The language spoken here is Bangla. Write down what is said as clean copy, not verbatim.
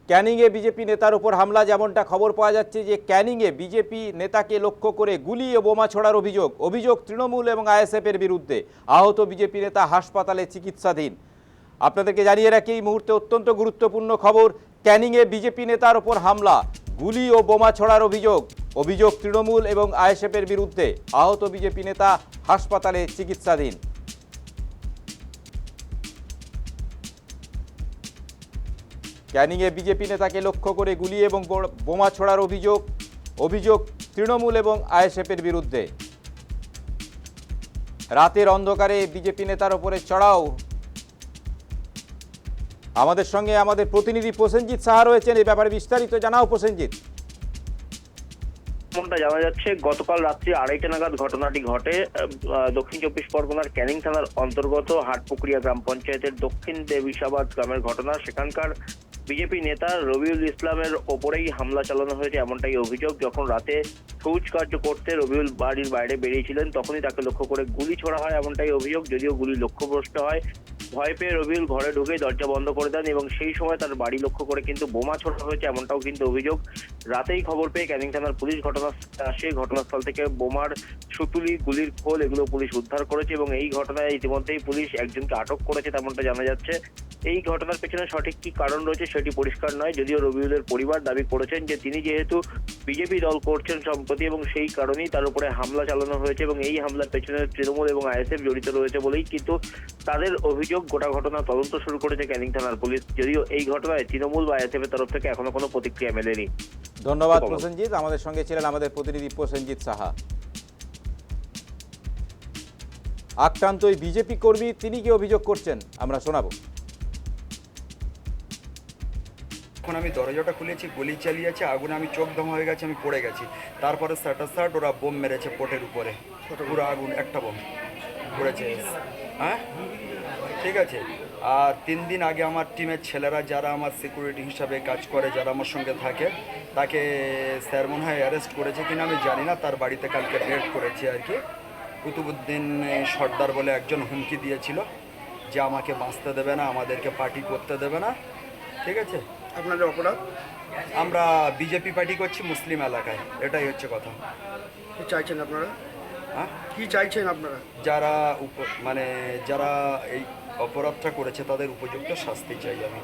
ক্যানিংয়ে বিজেপি নেতার উপর হামলা, যেমনটা খবর পাওয়া যাচ্ছে যে ক্যানিংয়ে বিজেপি নেতাকে লক্ষ্য করে গুলি ও বোমা ছোড়ার অভিযোগ তৃণমূল এবং আইএসএফের বিরুদ্ধে। আহত বিজেপি নেতা হাসপাতালে চিকিৎসাধীন। আপনাদেরকে জানিয়ে রাখি এই মুহূর্তে অত্যন্ত গুরুত্বপূর্ণ খবর। ক্যানিংয়ে বিজেপি নেতার উপর হামলা, গুলি ও বোমা ছোড়ার অভিযোগ তৃণমূল এবং আইএসএফের বিরুদ্ধে। আহত বিজেপি নেতা হাসপাতালে চিকিৎসাধীন। ক্যানিংয়ে বিজেপি নেতাকে লক্ষ্য করে গুলি এবং বোমা ছোড়ার অভিযোগ তৃণমূল এবং আইএসএফের বিরুদ্ধে। রাতের অন্ধকারে বিজেপি নেতার উপরে চড়াও। আমাদের সঙ্গে আমাদের প্রতিনিধি প্রসেনজিৎ সাহা রয়েছেন, এই ব্যাপারে বিস্তারিত জানাও প্রসেনজিৎ। যেমনটা জানা যাচ্ছে, গতকাল রাত্রি 2:30 নাগাদ ঘটনাটি ঘটে দক্ষিণ চব্বিশ পরগনার ক্যানিং থানার অন্তর্গত হাটপুকুরিয়া গ্রাম পঞ্চায়েতের দক্ষিণ দেবিসাবাদ গ্রামের ঘটনা। সেখানকার বিজেপি নেতা রবিউল ইসলামের ওপরেই হামলা চালানো হয়েছে এমনটাই অভিযোগ। যখন রাতে শৌচ কার্য করতে রবিউল বাড়ির বাইরে বেরিয়েছিলেন, তখনই তাকে লক্ষ্য করে গুলি ছোড়া হয় এমনটাই অভিযোগ। যদিও গুলি লক্ষ্যভ্রষ্ট হয়, ভয় পেয়ে রবিউল ঘরে ঢুকে দরজা বন্ধ করে দেন এবং সেই সময় তার বাড়ি লক্ষ্য করে কিন্তু বোমা ছোড়া হয়েছে এমনটাও কিন্তু অভিযোগ। রাতেই খবর পেয়ে ক্যানিং থানার পুলিশ ঘটনাস্থলে আসে। ঘটনাস্থল থেকে বোমার সুতুলি, গুলির খোল এগুলো পুলিশ উদ্ধার করেছে এবং এই ঘটনায় ইতিমধ্যেই পুলিশ একজনকে আটক করেছে তেমনটা জানা যাচ্ছে। এই ঘটনার পেছনে সঠিক কি কারণ রয়েছে সেটি পরিষ্কার নয়, যদিও রবিউলের পরিবার দাবি করেছেন যে তিনি যেহেতু বিজেপি দল করছেন সম্প্রতি এবং সেই কারণেই তার উপরে হামলা চালানো হয়েছে এবং এই হামলার পেছনে তৃণমূল এবং আইএসএফ জড়িত রয়েছে বলেই কিন্তু তাদের অভিযোগ। গোটা ঘটনা তদন্ত শুরু করেছে ক্যানিং থানার পুলিশ, যদিও এই ঘটনায় তৃণমূল বা আইএসএফ এর তরফ থেকে এখনো কোনো প্রতিক্রিয়া মেলেনি। ধন্যবাদ প্রসেনজিৎ। আমাদের সঙ্গে ছিলেন আমাদের প্রতিনিধি প্রসেনজিৎ সাহা। আক্রান্ত ওই বিজেপি কর্মী, তিনি কি অভিযোগ করছেন আমরা শোনাবো। এখন আমি দরজাটা খুলেছি, গুলি চালিয়েছে, আগুনে আমি চোখ দম হয়ে গেছে, আমি পড়ে গেছি। তারপরে সাট ওরা বোম মেরেছে পোটের উপরে, পুরো আগুন, একটা বোম পড়েছে। হ্যাঁ, ঠিক আছে। আর 3 দিন আগে আমার টিমের ছেলেরা, যারা আমার সিকিউরিটি হিসাবে কাজ করে, যারা আমার সঙ্গে থাকে, তাকে স্যার মনে হয় অ্যারেস্ট করেছে কিনা আমি জানি না। তার বাড়িতে কালকে রেড করেছে আর কি। কুতুবুদ্দিন সর্দার বলে একজন হুমকি দিয়েছিল যে আমাকে বাঁচতে দেবে না, আমাদেরকে পার্টি করতে দেবে না, ঠিক আছে। আপনাদের অপরাধ? আমরা বিজেপি পার্টি করছি মুসলিম এলাকায়, এটাই হচ্ছে কথা। কি চাইছেন আপনারা? হ্যাঁ, কি চাইছেন আপনারা? যারা যারা এই অপরাধটা করেছে তাদের উপযুক্ত শাস্তি চাই আমি।